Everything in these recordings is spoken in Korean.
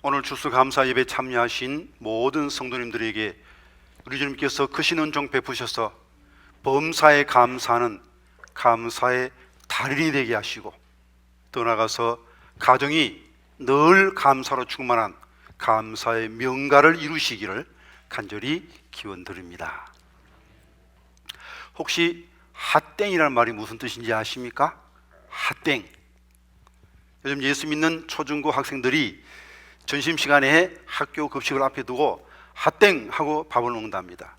오늘 추수감사 예배 참여하신 모든 성도님들에게 우리 주님께서 크신 은총 베푸셔서 범사에 감사하는 감사의 달인이 되게 하시고, 더 나아가서 가정이 늘 감사로 충만한 감사의 명가를 이루시기를 간절히 기원드립니다. 혹시 핫땡이라는 말이 무슨 뜻인지 아십니까? 핫땡. 요즘 예수 믿는 초중고 학생들이 점심시간에 학교 급식을 앞에 두고 핫땡 하고 밥을 먹는답니다.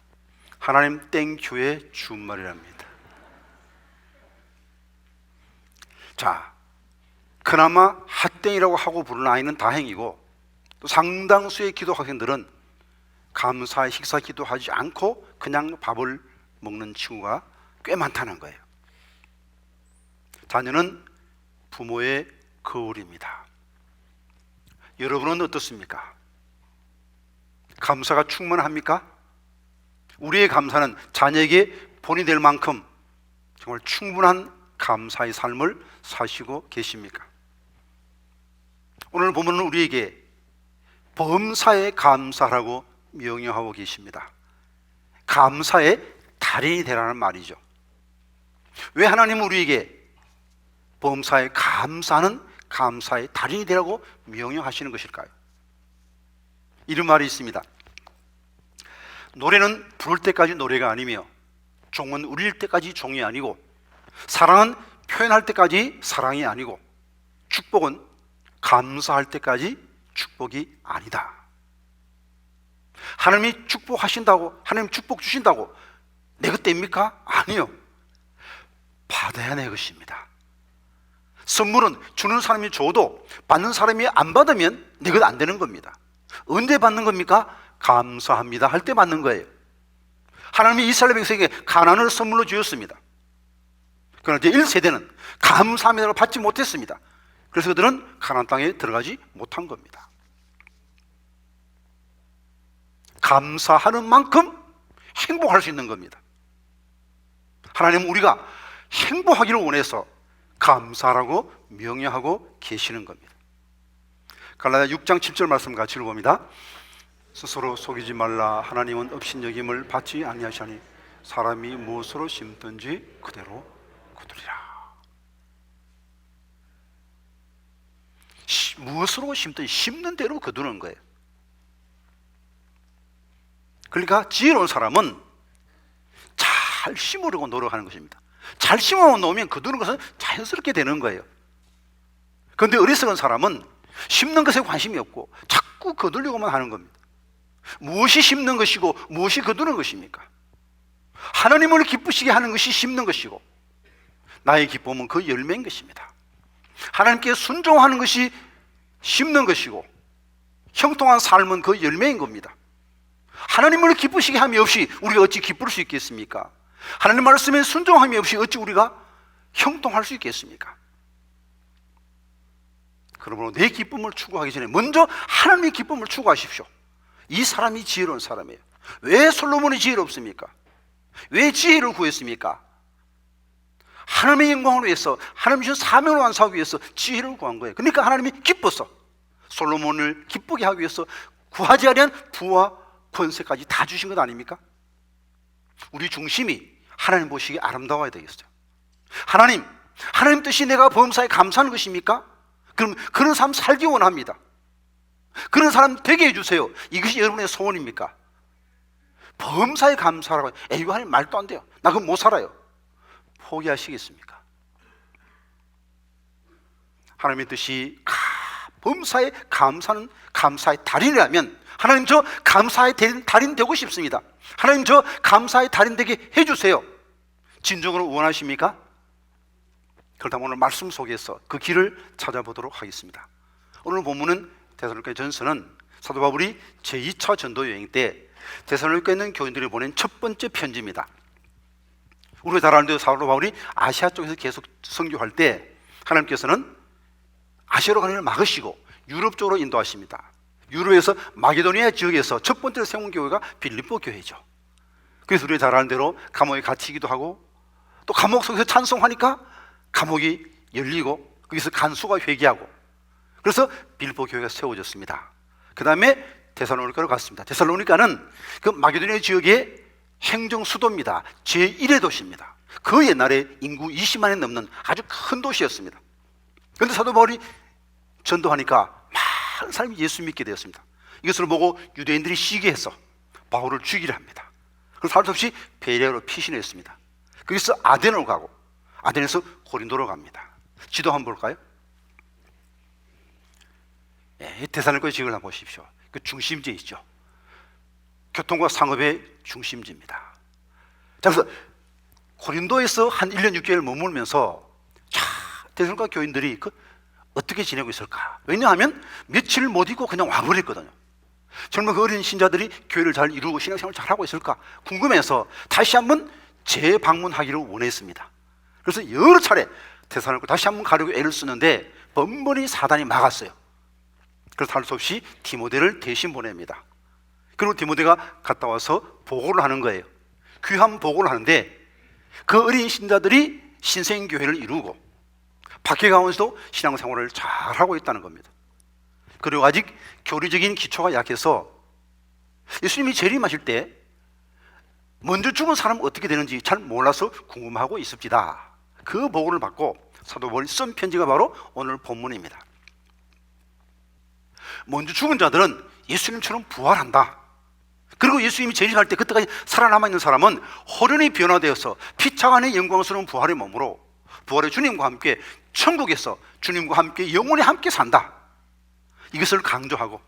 하나님 땡큐의 준말이랍니다. 자, 그나마 핫땡이라고 하고 부르는 아이는 다행이고, 또 상당수의 기도 학생들은 감사의 식사 기도하지 않고 그냥 밥을 먹는 친구가 꽤 많다는 거예요. 자녀는 부모의 거울입니다. 여러분은 어떻습니까? 감사가 충만합니까? 우리의 감사는 자녀에게 본이 될 만큼 정말 충분한 감사의 삶을 사시고 계십니까? 오늘 보면 우리에게 범사에 감사라고 명령하고 계십니다. 감사의 달인이 되라는 말이죠. 왜 하나님은 우리에게 범사에 감사하는 감사의 달인이 되라고 명령하시는 것일까요? 이런 말이 있습니다. 노래는 부를 때까지 노래가 아니며, 종은 울릴 때까지 종이 아니고, 사랑은 표현할 때까지 사랑이 아니고, 축복은 감사할 때까지 축복이 아니다. 하나님이 축복하신다고, 하나님 축복 주신다고 내 것 됩니까? 아니요. 받아야 내 것입니다. 선물은 주는 사람이 줘도 받는 사람이 안 받으면 내 것 안 되는 겁니다. 언제 받는 겁니까? 감사합니다 할 때 받는 거예요. 하나님이 이스라엘 백성에게 가나안을 선물로 주었습니다. 그러나 이제 1세대는 감사합니다를 받지 못했습니다. 그래서 그들은 가나안 땅에 들어가지 못한 겁니다. 감사하는 만큼 행복할 수 있는 겁니다. 하나님은 우리가 행복하기를 원해서 감사라고 명령하고 계시는 겁니다. 갈라디아 6장 7절 말씀 같이 읽어봅니다. 스스로 속이지 말라. 하나님은 업신여김을 받지 아니하시니 사람이 무엇으로 심든지 그대로 거두리라. 무엇으로 심든지 심는 대로 거두는 거예요. 그러니까 지혜로운 사람은 잘 심으려고 노력하는 것입니다. 잘 심어 놓으면 거두는 것은 자연스럽게 되는 거예요. 그런데 어리석은 사람은 심는 것에 관심이 없고 자꾸 거두려고만 하는 겁니다. 무엇이 심는 것이고 무엇이 거두는 것입니까? 하나님을 기쁘시게 하는 것이 심는 것이고, 나의 기쁨은 그 열매인 것입니다. 하나님께 순종하는 것이 심는 것이고, 형통한 삶은 그 열매인 겁니다. 하나님을 기쁘시게 함이 없이 우리가 어찌 기쁠 수 있겠습니까? 하나님 말씀에 순종함이 없이 어찌 우리가 형통할 수 있겠습니까? 그러므로 내 기쁨을 추구하기 전에 먼저 하나님의 기쁨을 추구하십시오. 이 사람이 지혜로운 사람이에요. 왜 솔로몬이 지혜롭습니까? 왜 지혜를 구했습니까? 하나님의 영광을 위해서, 하나님 주신 사명을 완수하기 위해서 지혜를 구한 거예요. 그러니까 하나님이 기뻐서 솔로몬을 기쁘게 하기 위해서 구하지 아니한 부와 권세까지 다 주신 것 아닙니까? 우리 중심이 하나님 보시기에 아름다워야 되겠어요. 하나님 뜻이 내가 범사에 감사하는 것입니까? 그럼 그런 삶 살기 원합니다. 그런 사람 되게 해주세요. 이것이 여러분의 소원입니까? 범사에 감사하라고, 이거 하나님 말도 안 돼요. 나 그럼 못 살아요. 포기하시겠습니까? 하나님의 뜻이 범사에 감사하는 감사의 달인이라면, 하나님 저 감사의 달인 되고 싶습니다. 하나님 저 감사의 달인 되게 해주세요. 진정으로 원하십니까? 그렇다면 오늘 말씀 속에서 그 길을 찾아보도록 하겠습니다. 오늘 본문은 데살로니가 전서는 사도 바울이 제2차 전도 여행 때 데살로니가에 있는 교인들이 보낸 첫 번째 편지입니다. 우리가 잘 아는 대로 사도 바울이 아시아 쪽에서 계속 선교할 때 하나님께서는 아시아로 가는 걸 막으시고 유럽 쪽으로 인도하십니다. 유럽에서 마게도니아 지역에서 첫 번째로 세운 교회가 빌립보 교회죠. 그래서 우리가 잘 아는 대로 감옥에 갇히기도 하고, 또 감옥 속에서 찬송하니까 감옥이 열리고 거기서 간수가 회개하고, 그래서 빌립보 교회가 세워졌습니다. 그 다음에 데살로니가로 갔습니다. 데살로니가는 그 마게도니아 지역의 행정 수도입니다. 제1의 도시입니다. 그 옛날에 인구 20만이 넘는 아주 큰 도시였습니다. 그런데 사도 바울이 전도하니까 많은 사람이 예수 믿게 되었습니다. 이것을 보고 유대인들이 시기해서 바울을 죽이려 합니다. 그래서 할 수 없이 베레아로 피신했습니다. 거기서 아덴으로 가고 아덴에서 고린도로 갑니다. 지도 한번 볼까요? 데살로니가 지역을 한번 보십시오. 그 중심지에 있죠. 교통과 상업의 중심지입니다. 자, 그래서 고린도에서 한 1년 6개월 머물면서 데살로니가 교인들이 어떻게 지내고 있을까? 왜냐하면 며칠 못 있고 그냥 와버렸거든요. 젊은 그 어린 신자들이 교회를 잘 이루고 신앙생활을 잘하고 있을까 궁금해서 다시 한번 재방문하기를 원했습니다. 그래서 여러 차례 데살로니가 다시 한번 가려고 애를 쓰는데 번번이 사단이 막았어요. 그래서 할 수 없이 디모데를 대신 보냅니다. 그리고 디모데가 갔다 와서 보고를 하는 거예요. 귀한 보고를 하는데 그 어린 신자들이 신생교회를 이루고 밖에 가면서도 신앙생활을 잘하고 있다는 겁니다. 그리고 아직 교리적인 기초가 약해서 예수님이 재림하실 때 먼저 죽은 사람은 어떻게 되는지 잘 몰라서 궁금하고 있습니다. 그 보고를 받고 사도 바울이 쓴 편지가 바로 오늘 본문입니다. 먼저 죽은 자들은 예수님처럼 부활한다. 그리고 예수님이 재림할 때 그때까지 살아남아 있는 사람은 호련히 변화되어서 피차간의 영광스러운 부활의 몸으로 부활의 주님과 함께 천국에서 주님과 함께 영원히 함께 산다. 이것을 강조하고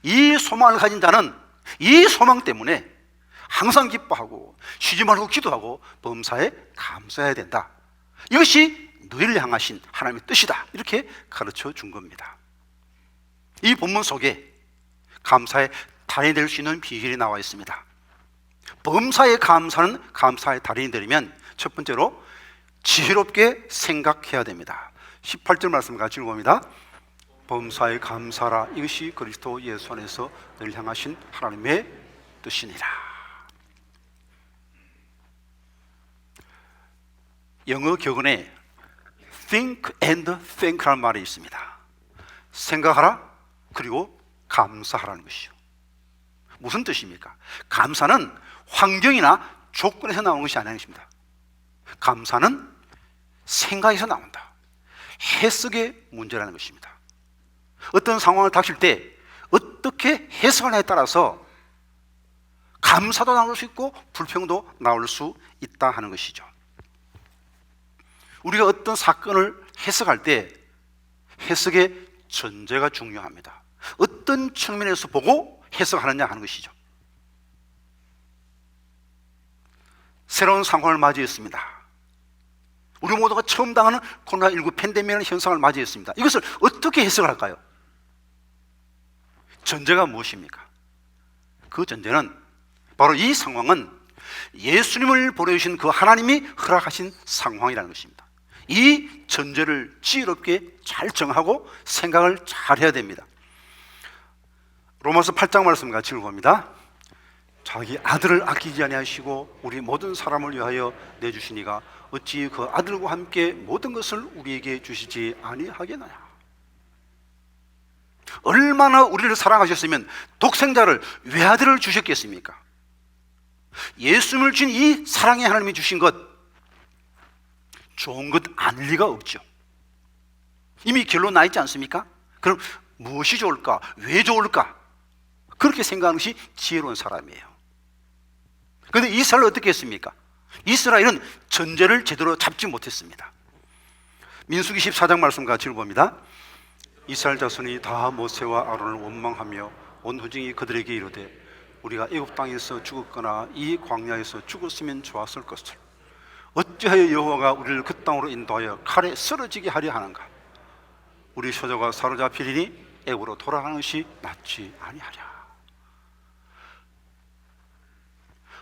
이 소망을 가진 자는 이 소망 때문에 항상 기뻐하고 쉬지 말고 기도하고 범사에 감사해야 된다. 이것이 너희를 향하신 하나님의 뜻이다. 이렇게 가르쳐 준 겁니다. 이 본문 속에 감사의 달인이 될 수 있는 비결이 나와 있습니다. 범사에 감사는 감사의 달인이 되려면 첫 번째로 지혜롭게 생각해야 됩니다. 18절 말씀 같이 읽어봅니다. 범사에 감사라 이것이 그리스도 예수 안에서 너희를 향하신 하나님의 뜻이니라. 영어 격언에 think and thank라는 말이 있습니다. 생각하라 그리고 감사하라는 것이죠. 무슨 뜻입니까? 감사는 환경이나 조건에서 나오는 것이 아니는 것입니다. 감사는 생각에서 나온다. 해석의 문제라는 것입니다. 어떤 상황을 닥칠 때 어떻게 해석하느냐에 따라서 감사도 나올 수 있고 불평도 나올 수 있다 하는 것이죠. 우리가 어떤 사건을 해석할 때 해석의 전제가 중요합니다. 어떤 측면에서 보고 해석하느냐 하는 것이죠. 새로운 상황을 맞이했습니다. 우리 모두가 처음 당하는 코로나19 팬데믹이라는 현상을 맞이했습니다. 이것을 어떻게 해석할까요? 전제가 무엇입니까? 그 전제는 바로 이 상황은 예수님을 보내주신 그 하나님이 허락하신 상황이라는 것입니다. 이 전제를 지혜롭게 잘 정하고 생각을 잘 해야 됩니다. 로마서 8장 말씀 같이 읽어봅니다. 자기 아들을 아끼지 아니하시고 우리 모든 사람을 위하여 내주시니가 어찌 그 아들과 함께 모든 것을 우리에게 주시지 아니하겠느냐. 얼마나 우리를 사랑하셨으면 독생자를 외아들을 주셨겠습니까? 예수님을 준 이 사랑의 하나님이 주신 것 좋은 것 아닐 리가 없죠. 이미 결론 나 있지 않습니까? 그럼 무엇이 좋을까? 왜 좋을까? 그렇게 생각하는 것이 지혜로운 사람이에요. 그런데 이스라엘은 어떻게 했습니까? 이스라엘은 전제를 제대로 잡지 못했습니다. 민수기 14장 말씀 같이 읽어봅니다. 이스라엘 자손이 다 모세와 아론을 원망하며 온 회중이 그들에게 이르되 우리가 애굽 땅에서 죽었거나 이 광야에서 죽었으면 좋았을 것을 어찌하여 여호와가 우리를 그 땅으로 인도하여 칼에 쓰러지게 하려 하는가? 우리 소조가 사로잡히리니 애굽으로 돌아가는 것이 낫지 아니하랴.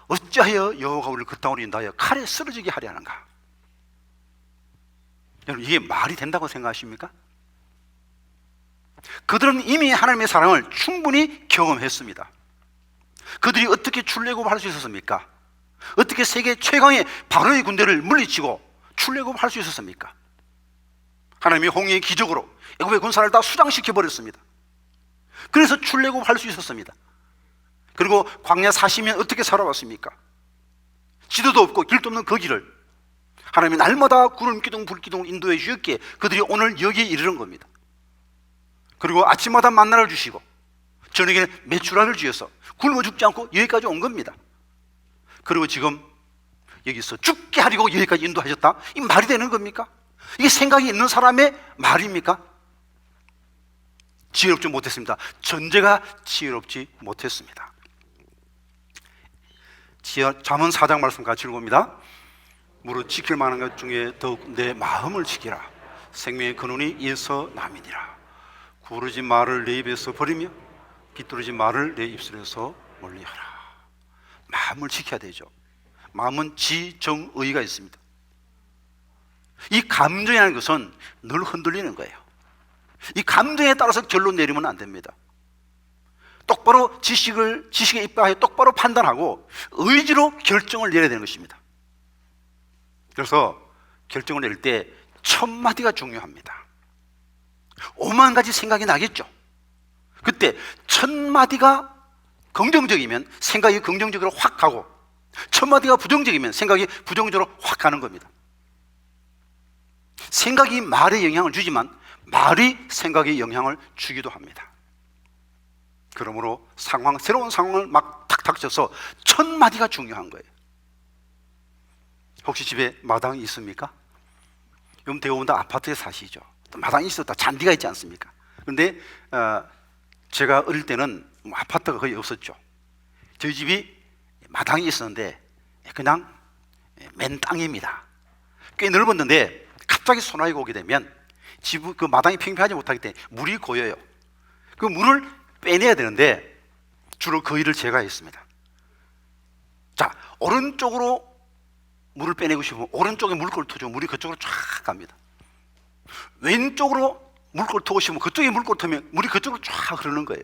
어찌하여 여호와가 우리를 그 땅으로 인도하여 칼에 쓰러지게 하려 하는가? 여러분, 이게 말이 된다고 생각하십니까? 그들은 이미 하나님의 사랑을 충분히 경험했습니다. 그들이 어떻게 출애굽할 수 있었습니까? 어떻게 세계 최강의 바로의 군대를 물리치고 출애굽할 수 있었습니까? 하나님이 홍해의 기적으로 애굽의 군사를 다 수장시켜 버렸습니다. 그래서 출애굽할 수 있었습니다. 그리고 광야 40년 어떻게 살아왔습니까? 지도도 없고 길도 없는 그 길을 하나님이 날마다 구름 기둥 불 기둥 인도해 주셨기에 그들이 오늘 여기에 이르는 겁니다. 그리고 아침마다 만나를 주시고 저녁에는 메추라를 주셔서 굶어 죽지 않고 여기까지 온 겁니다. 그리고 지금 여기서 죽게 하려고 여기까지 인도하셨다? 이 말이 되는 겁니까? 이게 생각이 있는 사람의 말입니까? 지혜롭지 못했습니다. 전제가 지혜롭지 못했습니다. 잠언 4장 말씀 같이 읽어봅니다. 무릇 지킬 만한 것 중에 더욱 내 마음을 지키라. 생명의 근원이 이에서 남이니라. 구르지 말을 내 입에서 버리며 비뚤어진 말을 내 입술에서 멀리하라. 마음을 지켜야 되죠. 마음은 지정의가 있습니다. 이 감정이라는 것은 늘 흔들리는 거예요. 이 감정에 따라서 결론 내리면 안 됩니다. 똑바로 지식에 입각해 똑바로 판단하고 의지로 결정을 내려야 되는 것입니다. 그래서 결정을 내릴 때 첫 마디가 중요합니다. 5만 가지 생각이 나겠죠. 그때 첫 마디가 긍정적이면 생각이 긍정적으로 확 가고 첫 마디가 부정적이면 생각이 부정적으로 확 가는 겁니다. 생각이 말에 영향을 주지만 말이 생각에 영향을 주기도 합니다. 그러므로 새로운 상황을 막 탁 닥쳐서 첫 마디가 중요한 거예요. 혹시 집에 마당이 있습니까? 요즘 대부분 아파트에 사시죠. 또 마당이 있었다 잔디가 있지 않습니까? 그런데 제가 어릴 때는 아파트가 거의 없었죠. 저희 집이 마당이 있었는데 그냥 맨 땅입니다. 꽤 넓었는데 갑자기 소나기가 오게 되면 그 마당이 평평하지 못하기 때문에 물이 고여요. 그 물을 빼내야 되는데 주로 그 일을 제가 했습니다. 자, 오른쪽으로 물을 빼내고 싶으면 오른쪽에 물꼬를 터주면 물이 그쪽으로 쫙 갑니다. 왼쪽으로 물꼬를 터고 싶으면 그쪽에 물꼬를 터면 물이 그쪽으로 쫙 흐르는 거예요.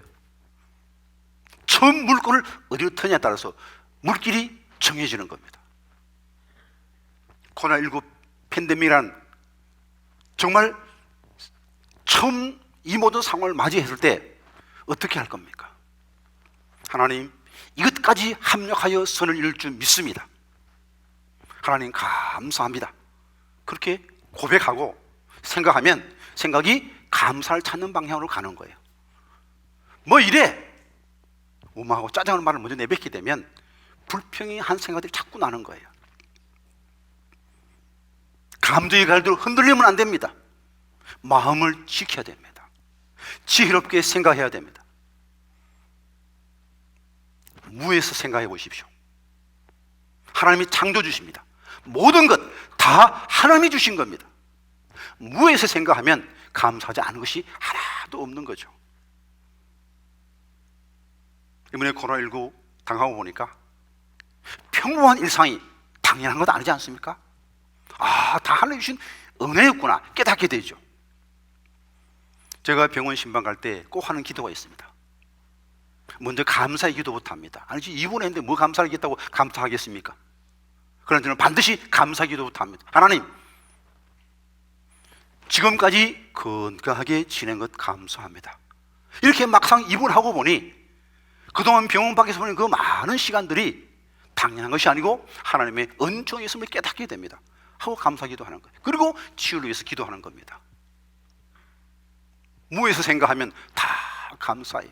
처음 물꼬를 어디로 터냐에 따라서 물길이 정해지는 겁니다. 코로나19 팬데믹이란 정말 처음 이 모든 상황을 맞이했을 때 어떻게 할 겁니까? 하나님, 이것까지 합력하여 선을 이룰 줄 믿습니다. 하나님 감사합니다. 그렇게 고백하고 생각하면 생각이 감사를 찾는 방향으로 가는 거예요. 뭐 이래? 오마하고 짜증하는 말을 먼저 내뱉게 되면 불평한 생각들이 자꾸 나는 거예요. 감정이 갈대로 흔들리면 안 됩니다. 마음을 지켜야 됩니다. 지혜롭게 생각해야 됩니다. 무에서 생각해 보십시오. 하나님이 창조 주십니다. 모든 것 다 하나님이 주신 겁니다. 무에서 생각하면 감사하지 않은 것이 하나도 없는 거죠. 이번에 코로나19 당하고 보니까 평범한 일상이 당연한 것 아니지 않습니까? 아, 다 하나님 주신 은혜였구나 깨닫게 되죠. 제가 병원 신방 갈 때 꼭 하는 기도가 있습니다. 먼저 감사의 기도부터 합니다. 아니지 입원했는데 뭐 감사하겠다고 감사하겠습니까? 그러나 저는 반드시 감사의 기도부터 합니다. 하나님, 지금까지 건강하게 지낸 것 감사합니다. 이렇게 막상 입원하고 보니 그동안 병원 밖에서 보낸 그 많은 시간들이 당연한 것이 아니고 하나님의 은총이 있음을 깨닫게 됩니다. 하고 감사 기도하는 거예요. 그리고 치유를 위해서 기도하는 겁니다. 무에서 생각하면 다 감사해요.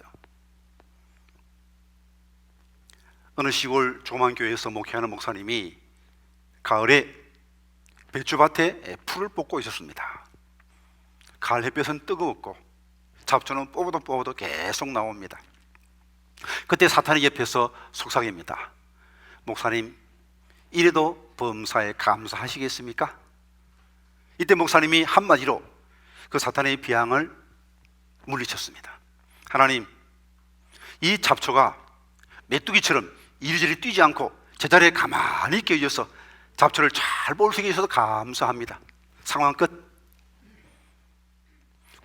어느 시골 조그만 교회에서 목회하는 목사님이 가을에 배추밭에 풀을 뽑고 있었습니다. 가을 햇볕은 뜨거웠고 잡초는 뽑아도 계속 나옵니다. 그때 사탄이 옆에서 속삭입니다. 목사님, 이래도 범사에 감사하시겠습니까? 이때 목사님이 한마디로 그 사탄의 비양을 물리쳤습니다. 하나님, 이 잡초가 메뚜기처럼 이리저리 뛰지 않고 제자리에 가만히 있게 해줘서 잡초를 잘 볼 수 있게 해줘서 감사합니다. 상황 끝.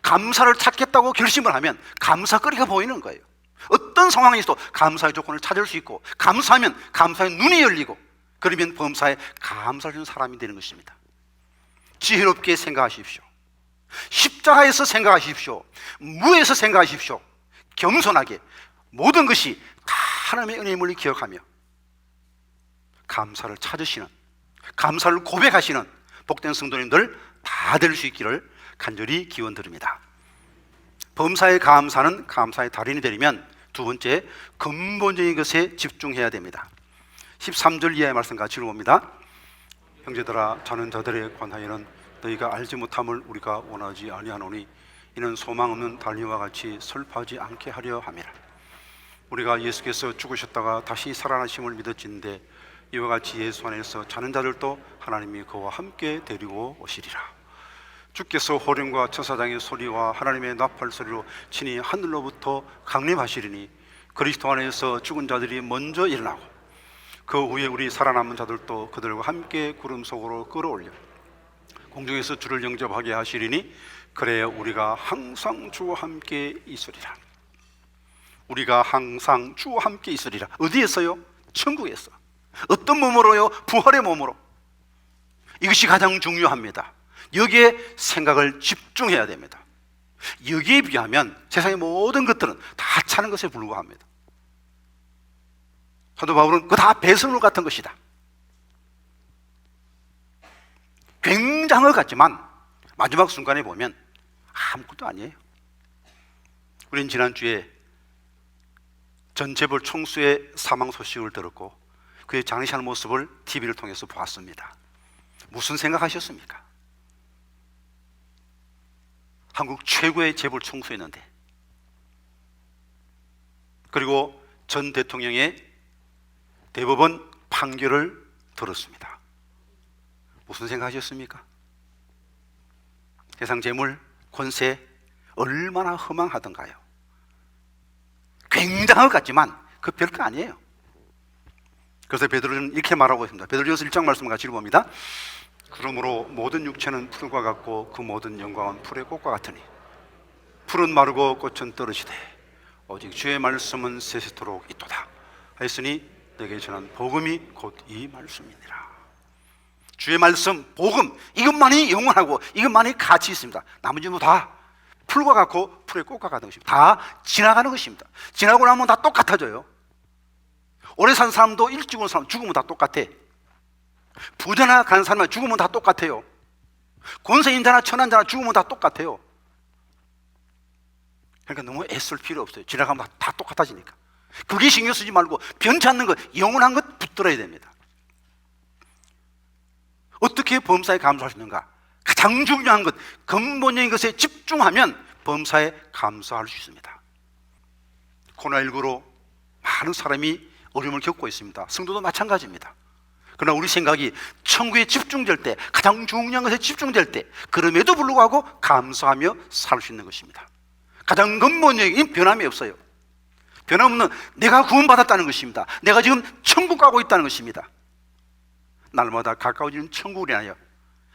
감사를 찾겠다고 결심을 하면 감사거리가 보이는 거예요. 어떤 상황에서도 감사의 조건을 찾을 수 있고 감사하면 감사의 눈이 열리고 그러면 범사에 감사를 주는 사람이 되는 것입니다. 지혜롭게 생각하십시오. 십자가에서 생각하십시오. 무에서 생각하십시오. 겸손하게 모든 것이 다 하나님의 은혜임을 기억하며 감사를 찾으시는, 감사를 고백하시는 복된 성도님들 다 될 수 있기를 간절히 기원드립니다. 범사의 감사는 감사의 달인이 되려면 두 번째, 근본적인 것에 집중해야 됩니다. 13절 이하의 말씀 같이 읽어봅니다. 형제들아, 자는 자들에 관하여는 너희가 알지 못함을 우리가 원하지 아니하노니 이는 소망 없는 달리와 같이 슬퍼하지 않게 하려 함이라. 우리가 예수께서 죽으셨다가 다시 살아나심을 믿었진데 이와 같이 예수 안에서 자는 자들도 하나님이 그와 함께 데리고 오시리라. 주께서 호령과 천사장의 소리와 하나님의 나팔 소리로 친히 하늘로부터 강림하시리니 그리스도 안에서 죽은 자들이 먼저 일어나고 그 후에 우리 살아남은 자들도 그들과 함께 구름 속으로 끌어올려 공중에서 주를 영접하게 하시리니 그래야 우리가 항상 주와 함께 있으리라. 우리가 항상 주와 함께 있으리라. 어디에서요? 천국에서. 어떤 몸으로요? 부활의 몸으로. 이것이 가장 중요합니다. 여기에 생각을 집중해야 됩니다. 여기에 비하면 세상의 모든 것들은 다 차는 것에 불과합니다. 사도 바울은 그거 다 배설물 같은 것이다. 굉장한 것 같지만 마지막 순간에 보면 아무것도 아니에요. 우리는 지난주에 전 재벌 총수의 사망 소식을 들었고 그의 장례식하는 모습을 TV를 통해서 보았습니다. 무슨 생각하셨습니까? 한국 최고의 재벌 총수였는데, 그리고 전 대통령의 대법원 판결을 들었습니다. 무슨 생각하셨습니까? 세상 재물, 권세 얼마나 허망하던가요? 굉장한 것 같지만 그 별거 아니에요. 그래서 베드로는 이렇게 말하고 있습니다. 베드로전서 1장 말씀을 같이 읽어봅니다. 그러므로 모든 육체는 풀과 같고 그 모든 영광은 풀의 꽃과 같으니 풀은 마르고 꽃은 떨어지되 오직 주의 말씀은 세세토록 있도다 하였으니 내게 전한 복음이 곧 이 말씀이니라. 주의 말씀, 복음, 이것만이 영원하고 이것만이 가치 있습니다. 나머지는 다 풀과 같고 풀의 꽃과 같은 것입니다. 다 지나가는 것입니다. 지나고 나면 다 똑같아져요. 오래 산 사람도 일찍 죽은 사람 죽으면 다 똑같아. 부자나 가는 사람이 죽으면 다 똑같아요. 권세인자나 천한자나 죽으면 다 똑같아요. 그러니까 너무 애쓸 필요 없어요. 지나가면 다 똑같아지니까. 그게 신경 쓰지 말고 변치 않는 것, 영원한 것 붙들어야 됩니다. 어떻게 범사에 감사할 수 있는가? 가장 중요한 것, 근본적인 것에 집중하면 범사에 감사할 수 있습니다. 코로나19로 많은 사람이 어려움을 겪고 있습니다. 성도도 마찬가지입니다. 그러나 우리 생각이 천국에 집중될 때, 가장 중요한 것에 집중될 때, 그럼에도 불구하고 감사하며 살 수 있는 것입니다. 가장 근본적인 변함이 없어요. 변함없는 내가 구원받았다는 것입니다. 내가 지금 천국 가고 있다는 것입니다. 날마다 가까워지는 천국을 위하여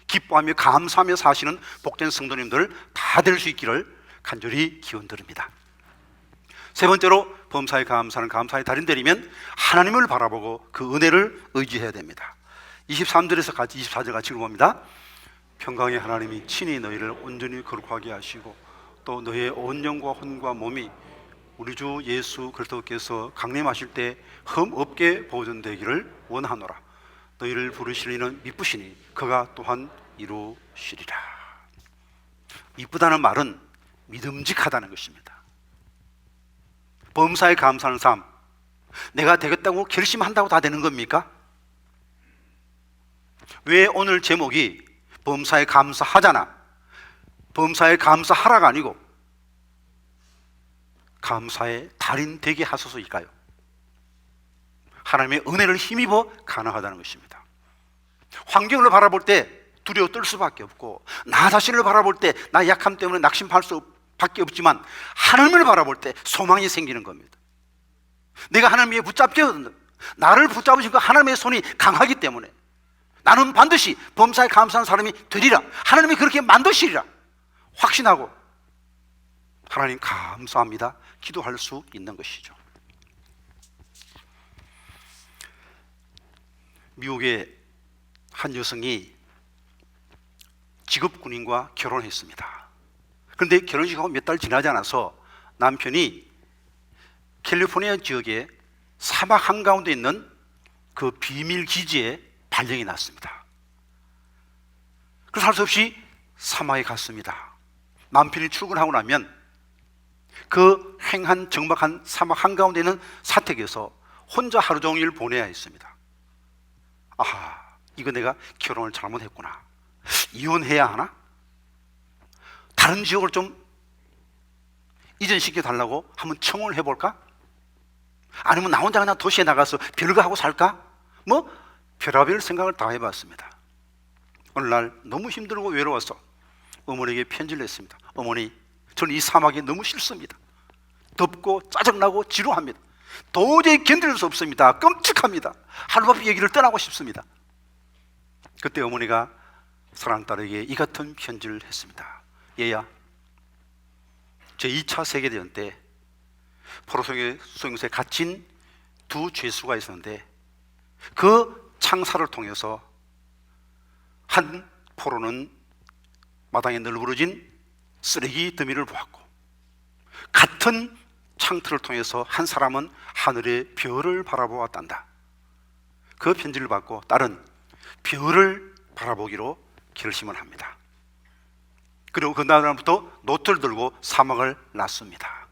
기뻐하며 감사하며 사시는 복된 성도님들 다 될 수 있기를 간절히 기원드립니다. 세 번째로 범사에 감사는 감사의 달인 되려면 하나님을 바라보고 그 은혜를 의지해야 됩니다. 23절에서 같이 24절 같이 읽어봅니다. 평강의 하나님이 친히 너희를 온전히 거룩하게 하시고 또 너희의 온 영과 혼과 몸이 우리 주 예수 그리스도께서 강림하실 때 흠 없게 보존되기를 원하노라. 너희를 부르실 이는 미쁘시니 그가 또한 이루시리라. 이쁘다는 말은 믿음직하다는 것입니다. 범사에 감사하는 삶, 내가 되겠다고 결심한다고 다 되는 겁니까? 왜 오늘 제목이 범사에 감사하잖아, 범사에 감사하라가 아니고 감사의 달인 되게 하소서일까요? 하나님의 은혜를 힘입어 가능하다는 것입니다. 환경을 바라볼 때 두려워 떨 수밖에 없고, 나 자신을 바라볼 때 나 약함 때문에 낙심할 수밖에 없지만, 하나님을 바라볼 때 소망이 생기는 겁니다. 내가 하나님의 붙잡히거든요. 나를 붙잡으신 그 하나님의 손이 강하기 때문에 나는 반드시 범사에 감사하는 사람이 되리라, 하나님이 그렇게 만드시리라 확신하고 하나님 감사합니다 기도할 수 있는 것이죠. 미국의 한 여성이 직업 군인과 결혼했습니다. 그런데 결혼식하고 몇 달 지나지 않아서 남편이 캘리포니아 지역의 사막 한가운데 있는 그 비밀 기지에 발령이 났습니다. 그래서 할 수 없이 사막에 갔습니다. 남편이 출근하고 나면 그 횡한 적막한 사막 한가운데 있는 사택에서 혼자 하루 종일 보내야 했습니다. 아하, 이거 내가 결혼을 잘못했구나. 이혼해야 하나? 다른 지역을 좀 이전시켜 달라고 한번 청혼을 해볼까? 아니면 나 혼자 그냥 도시에 나가서 별거 하고 살까? 뭐 별의별 생각을 다 해봤습니다. 어느 날 너무 힘들고 외로워서 어머니에게 편지를 냈습니다. 어머니, 저는 이 사막이 너무 싫습니다. 덥고 짜증나고 지루합니다. 도저히 견딜 수 없습니다. 끔찍합니다. 하루바삐 여기를 떠나고 싶습니다. 그때 어머니가 사랑하는 딸에게 이 같은 편지를 했습니다. 얘야, 제 2차 세계대전 때 포로 수용소에 갇힌 두 죄수가 있었는데 그 창살을 통해서 한 포로는 마당에 널브러진 쓰레기 더미를 보았고, 같은 창틀을 통해서 한 사람은 하늘의 별을 바라보았단다. 그 편지를 받고 딸은 별을 바라보기로 결심을 합니다. 그리고 그 날부터 노트를 들고 사막을 났습니다.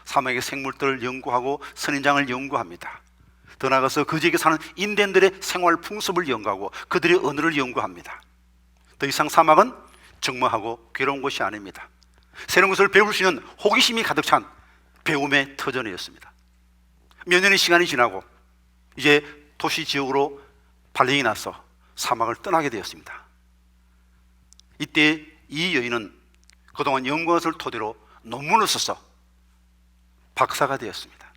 사막의 생물들을 연구하고 선인장을 연구합니다. 더 나아가서 그 지역에 사는 인디언들의 생활 풍습을 연구하고 그들의 언어를 연구합니다. 더 이상 사막은 적막하고 괴로운 곳이 아닙니다. 새로운 것을 배울 수 있는 호기심이 가득 찬 배움의 터전이었습니다. 몇 년의 시간이 지나고 이제 도시 지역으로 발령이 나서 사막을 떠나게 되었습니다. 이때 이 여인은 그동안 연구한 것을 토대로 논문을 써서 박사가 되었습니다.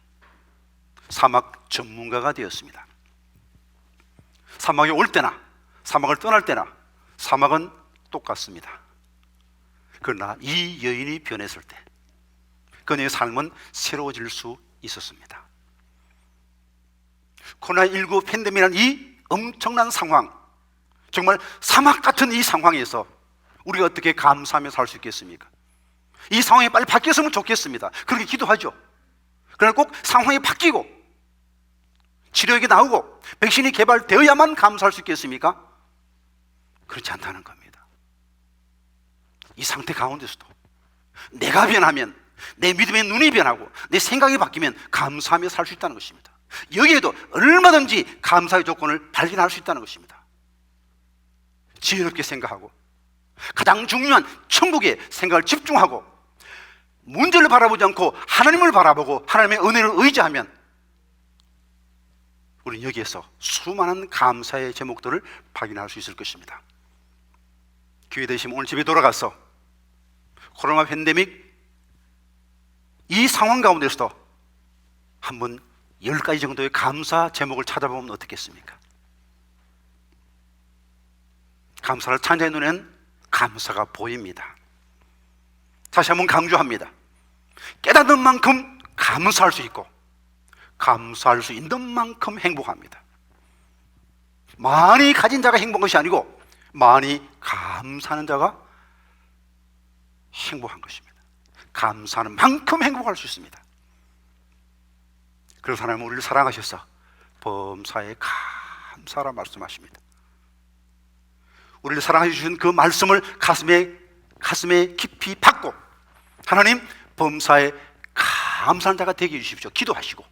사막 전문가가 되었습니다. 사막에 올 때나 사막을 떠날 때나 사막은 똑같습니다. 그러나 이 여인이 변했을 때 그녀의 삶은 새로워질 수 있었습니다. 코로나19 팬데믹이라는 이 엄청난 상황, 정말 사막 같은 이 상황에서 우리가 어떻게 감사하며 살 수 있겠습니까? 이 상황이 빨리 바뀌었으면 좋겠습니다. 그렇게 기도하죠. 그러나 꼭 상황이 바뀌고 치료약이 나오고 백신이 개발되어야만 감사할 수 있겠습니까? 그렇지 않다는 겁니다. 이 상태 가운데서도 내가 변하면, 내 믿음의 눈이 변하고 내 생각이 바뀌면 감사하며 살 수 있다는 것입니다. 여기에도 얼마든지 감사의 조건을 발견할 수 있다는 것입니다. 지혜롭게 생각하고 가장 중요한 천국에 생각을 집중하고 문제를 바라보지 않고 하나님을 바라보고 하나님의 은혜를 의지하면 우리는 여기에서 수많은 감사의 제목들을 발견할 수 있을 것입니다. 기회 되시면 오늘 집에 돌아가서 코로나 팬데믹 이 상황 가운데서도 한번 10가지 정도의 감사 제목을 찾아보면 어떻겠습니까? 감사를 찬자의 눈에는 감사가 보입니다. 다시 한번 강조합니다. 깨닫는 만큼 감사할 수 있고 감사할 수 있는 만큼 행복합니다. 많이 가진 자가 행복한 것이 아니고 많이 감사하는 자가 행복한 것입니다. 감사하는 만큼 행복할 수 있습니다. 그래서 하나님은 우리를 사랑하셔서 범사에 감사하라 말씀하십니다. 우리를 사랑해 주신 그 말씀을 가슴에 깊이 받고 하나님 범사에 감사한 자가 되게 해주십시오. 기도하시고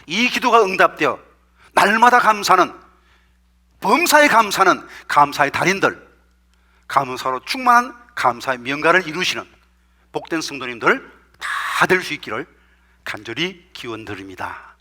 이 기도가 응답되어 날마다 감사는, 범사에 감사는 감사의 달인들, 감사로 충만한 감사의 명가를 이루시는 복된 성도님들 다 될 수 있기를 간절히 기원드립니다.